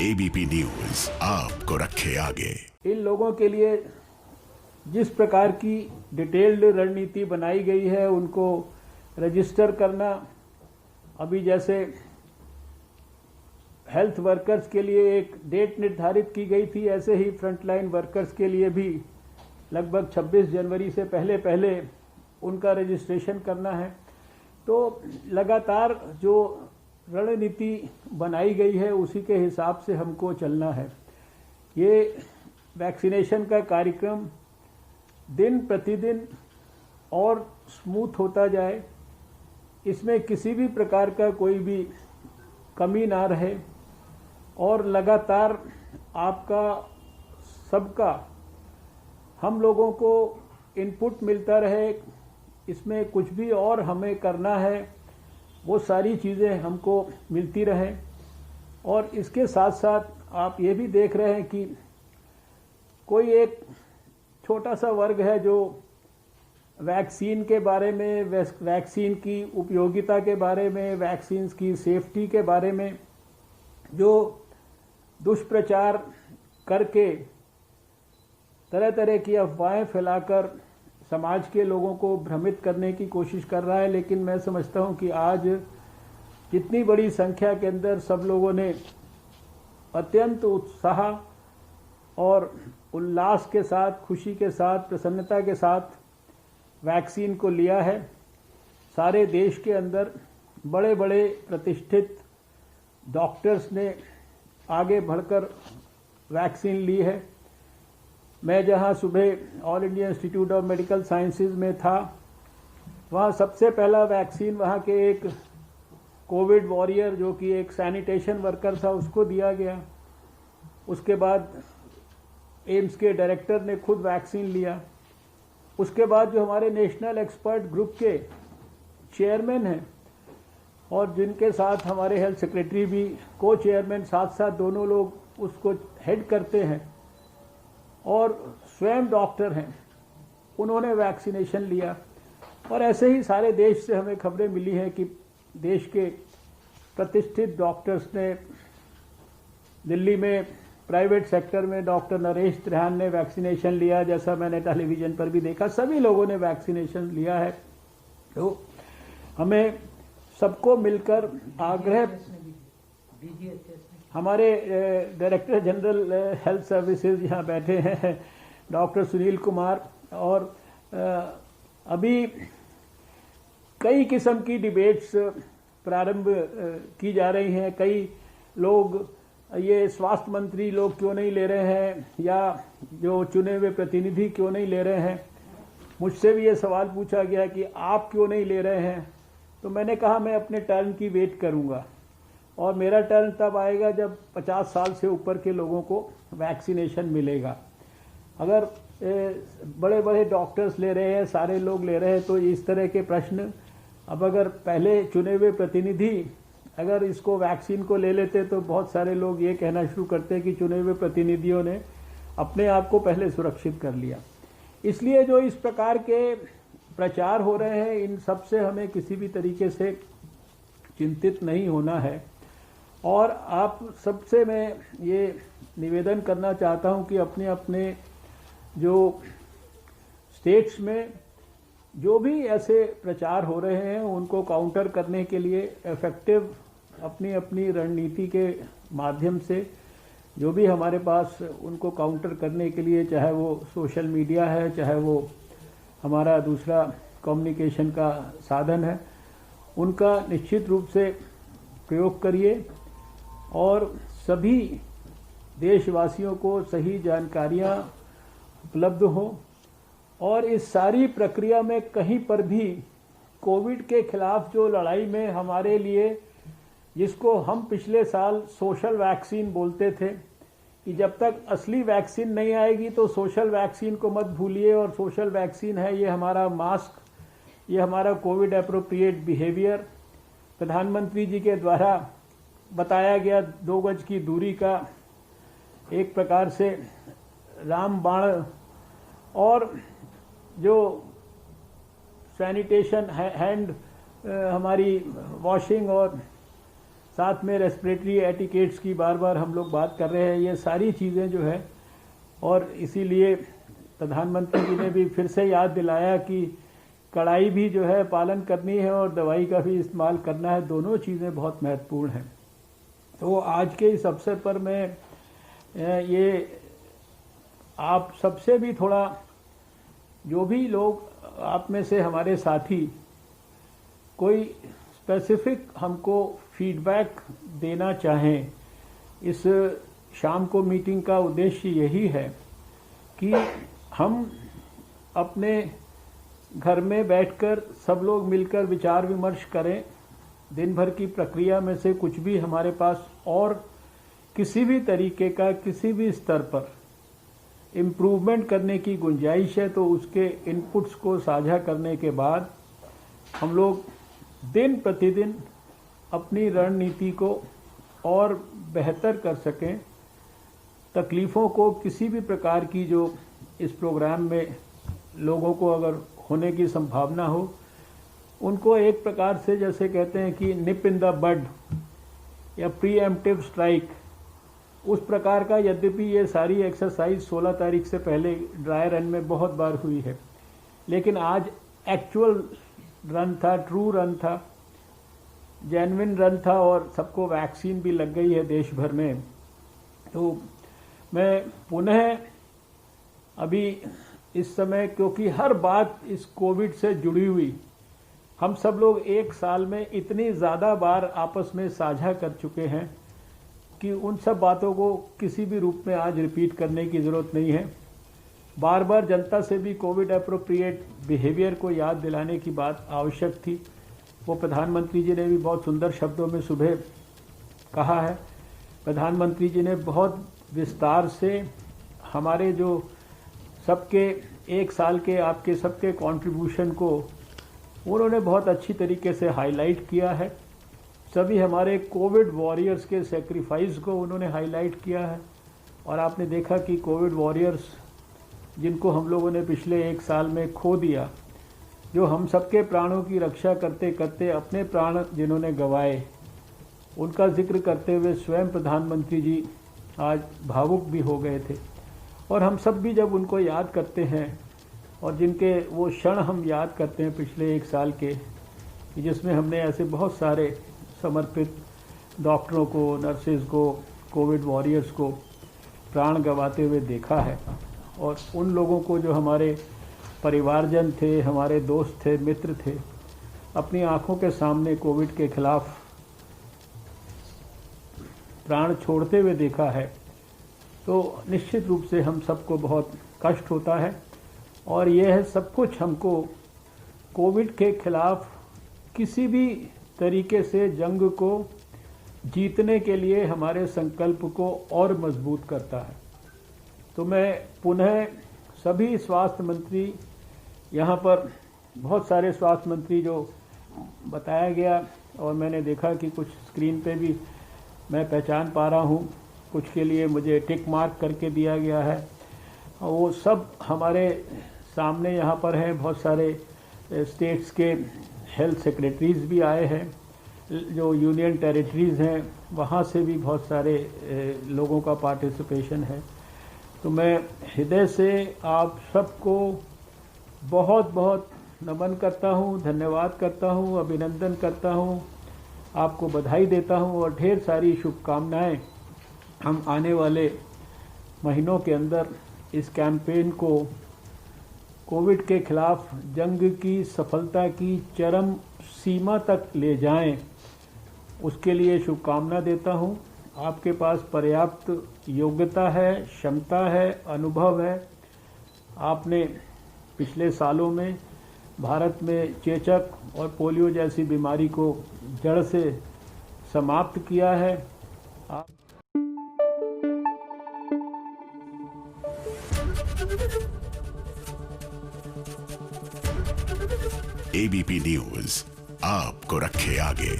ABP news आपको रखे आगे। इन लोगों के लिए जिस प्रकार की डिटेल्ड रणनीति बनाई गई है उनको रजिस्टर करना, अभी जैसे हेल्थ वर्कर्स के लिए एक डेट निर्धारित की गई थी, ऐसे ही फ्रंटलाइन वर्कर्स के लिए भी लगभग 26 जनवरी से पहले उनका रजिस्ट्रेशन करना है। तो लगातार जो रणनीति बनाई गई है उसी के हिसाब से हमको चलना है। ये वैक्सीनेशन का कार्यक्रम दिन प्रतिदिन और स्मूथ होता जाए, इसमें किसी भी प्रकार का कोई भी कमी ना रहे और लगातार आपका सबका हम लोगों को इनपुट मिलता रहे। इसमें कुछ भी और हमें करना है वो सारी चीज़ें हमको मिलती रहें। और इसके साथ साथ आप ये भी देख रहे हैं कि कोई एक छोटा सा वर्ग है जो वैक्सीन के बारे में, वैक्सीन की उपयोगिता के बारे में, वैक्सीन की सेफ्टी के बारे में जो दुष्प्रचार करके तरह तरह की अफवाहें फैलाकर समाज के लोगों को भ्रमित करने की कोशिश कर रहा है। लेकिन मैं समझता हूं कि आज जितनी बड़ी संख्या के अंदर सब लोगों ने अत्यंत उत्साह और उल्लास के साथ, खुशी के साथ, प्रसन्नता के साथ वैक्सीन को लिया है। सारे देश के अंदर बड़े बड़े प्रतिष्ठित डॉक्टर्स ने आगे बढ़कर वैक्सीन ली है। मैं जहां सुबह all India institute of medical sciences में था, वहां सबसे पहला वैक्सीन वहां के एक कोविड वॉरियर जो कि एक सैनिटेशन वर्कर था उसको दिया गया। उसके बाद एम्स के डायरेक्टर ने खुद वैक्सीन लिया। उसके बाद जो हमारे नेशनल एक्सपर्ट ग्रुप के चेयरमैन हैं और जिनके साथ हमारे हेल्थ सेक्रेटरी भी को चेयरमैन साथ साथ दोनों लोग उसको हेड करते हैं और स्वयं डॉक्टर हैं, उन्होंने वैक्सीनेशन लिया। और ऐसे ही सारे देश से हमें खबरें मिली हैं कि देश के प्रतिष्ठित डॉक्टर्स ने, दिल्ली में प्राइवेट सेक्टर में डॉक्टर नरेश त्रिहान ने वैक्सीनेशन लिया, जैसा मैंने टेलीविजन पर भी देखा, सभी लोगों ने वैक्सीनेशन लिया है। तो हमें सबको मिलकर आग्रह, हमारे डायरेक्टर जनरल हेल्थ सर्विसेज यहाँ बैठे हैं डॉक्टर सुनील कुमार, और अभी कई किस्म की डिबेट्स प्रारंभ की जा रही हैं। कई लोग ये स्वास्थ्य मंत्री लोग क्यों नहीं ले रहे हैं या जो चुने हुए प्रतिनिधि क्यों नहीं ले रहे हैं। मुझसे भी ये सवाल पूछा गया कि आप क्यों नहीं ले रहे हैं। तो मैंने कहा मैं अपने टर्न की वेट करूंगा और मेरा टर्न तब आएगा जब 50 साल से ऊपर के लोगों को वैक्सीनेशन मिलेगा। अगर बड़े बड़े डॉक्टर्स ले रहे हैं, सारे लोग ले रहे हैं, तो इस तरह के प्रश्न, अब अगर पहले चुने हुए प्रतिनिधि अगर इसको वैक्सीन को ले लेते तो बहुत सारे लोग ये कहना शुरू करते हैं कि चुने हुए प्रतिनिधियों ने अपने आप को पहले सुरक्षित कर लिया। इसलिए जो इस प्रकार के प्रचार हो रहे हैं, इन सब से हमें किसी भी तरीके से चिंतित नहीं होना है। और आप सबसे मैं ये निवेदन करना चाहता हूं कि अपने अपने जो स्टेट्स में जो भी ऐसे प्रचार हो रहे हैं उनको काउंटर करने के लिए इफेक्टिव अपनी अपनी रणनीति के माध्यम से जो भी हमारे पास उनको काउंटर करने के लिए, चाहे वो सोशल मीडिया है, चाहे वो हमारा दूसरा कम्युनिकेशन का साधन है, उनका निश्चित रूप से प्रयोग करिए और सभी देशवासियों को सही जानकारियां उपलब्ध हो। और इस सारी प्रक्रिया में कहीं पर भी कोविड के खिलाफ जो लड़ाई में हमारे लिए, जिसको हम पिछले साल सोशल वैक्सीन बोलते थे कि जब तक असली वैक्सीन नहीं आएगी तो सोशल वैक्सीन को मत भूलिए, और सोशल वैक्सीन है ये हमारा मास्क, ये हमारा कोविड एप्रोप्रिएट बिहेवियर, प्रधानमंत्री जी के द्वारा बताया गया 2 गज की दूरी का एक प्रकार से रामबाण, और जो सैनिटेशन हैंड हमारी वॉशिंग और साथ में रेस्पिरेटरी एटिकेट्स की बार बार हम लोग बात कर रहे हैं, ये सारी चीज़ें जो है, और इसीलिए प्रधानमंत्री जी ने भी फिर से याद दिलाया कि कड़ाई भी जो है पालन करनी है और दवाई का भी इस्तेमाल करना है, दोनों चीज़ें बहुत महत्वपूर्ण हैं। तो आज के इस अवसर पर मैं ये आप सबसे भी थोड़ा, जो भी लोग आप में से हमारे साथी कोई स्पेसिफिक हमको फीडबैक देना चाहें, इस शाम को मीटिंग का उद्देश्य यही है कि हम अपने घर में बैठकर सब लोग मिलकर विचार विमर्श करें। दिन भर की प्रक्रिया में से कुछ भी हमारे पास और किसी भी तरीके का किसी भी स्तर पर इम्प्रूवमेंट करने की गुंजाइश है तो उसके इनपुट्स को साझा करने के बाद हम लोग दिन प्रतिदिन अपनी रणनीति को और बेहतर कर सकें। तकलीफ़ों को किसी भी प्रकार की जो इस प्रोग्राम में लोगों को अगर होने की संभावना हो, उनको एक प्रकार से जैसे कहते हैं कि निप इन द बड या प्रीएम्प्टिव स्ट्राइक, उस प्रकार का, यद्यपि ये सारी एक्सरसाइज 16 तारीख से पहले ड्राई रन में बहुत बार हुई है, लेकिन आज एक्चुअल रन था, ट्रू रन था, जेन्युइन रन था और सबको वैक्सीन भी लग गई है देश भर में। तो मैं पुनः अभी इस समय, क्योंकि हर बात इस कोविड से जुड़ी हुई, हम सब लोग एक साल में इतनी ज़्यादा बार आपस में साझा कर चुके हैं कि उन सब बातों को किसी भी रूप में आज रिपीट करने की ज़रूरत नहीं है। बार बार जनता से भी कोविड अप्रोप्रिएट बिहेवियर को याद दिलाने की बात आवश्यक थी। वो प्रधानमंत्री जी ने भी बहुत सुंदर शब्दों में सुबह कहा है। प्रधानमंत्री जी ने बहुत विस्तार से हमारे जो सबके एक साल के आपके सबके कंट्रीब्यूशन को उन्होंने बहुत अच्छी तरीके से हाईलाइट किया है। सभी हमारे कोविड वॉरियर्स के सेक्रीफाइस को उन्होंने हाईलाइट किया है। और आपने देखा कि कोविड वॉरियर्स जिनको हम लोगों ने पिछले एक साल में खो दिया, जो हम सबके प्राणों की रक्षा करते करते अपने प्राण जिन्होंने गंवाए, उनका जिक्र करते हुए स्वयं प्रधानमंत्री जी आज भावुक भी हो गए थे। और हम सब भी जब उनको याद करते हैं और जिनके वो क्षण हम याद करते हैं पिछले एक साल के, जिसमें हमने ऐसे बहुत सारे समर्पित डॉक्टरों को, नर्सेज को, कोविड वॉरियर्स को प्राण गंवाते हुए देखा है, और उन लोगों को जो हमारे परिवारजन थे, हमारे दोस्त थे, मित्र थे, अपनी आंखों के सामने कोविड के खिलाफ प्राण छोड़ते हुए देखा है, तो निश्चित रूप से हम सबको बहुत कष्ट होता है। और यह सब कुछ हमको कोविड के खिलाफ किसी भी तरीके से जंग को जीतने के लिए हमारे संकल्प को और मजबूत करता है। तो मैं पुनः सभी स्वास्थ्य मंत्री, यहाँ पर बहुत सारे स्वास्थ्य मंत्री जो बताया गया, और मैंने देखा कि कुछ स्क्रीन पे भी मैं पहचान पा रहा हूँ, कुछ के लिए मुझे टिक मार्क करके दिया गया है, वो सब हमारे सामने यहाँ पर हैं। बहुत सारे स्टेट्स के हेल्थ सेक्रेटरीज भी आए हैं, जो यूनियन टेरिटरीज़ हैं वहाँ से भी बहुत सारे लोगों का पार्टिसिपेशन है। तो मैं हृदय से आप सबको बहुत बहुत नमन करता हूँ, धन्यवाद करता हूँ, अभिनंदन करता हूँ, आपको बधाई देता हूँ और ढेर सारी शुभकामनाएं। हम आने वाले महीनों के अंदर इस कैंपेन को कोविड के खिलाफ जंग की सफलता की चरम सीमा तक ले जाएं, उसके लिए शुभकामना देता हूं। आपके पास पर्याप्त योग्यता है, क्षमता है, अनुभव है। आपने पिछले सालों में भारत में चेचक और पोलियो जैसी बीमारी को जड़ से समाप्त किया है। एबीपी न्यूज आपको रखे आगे।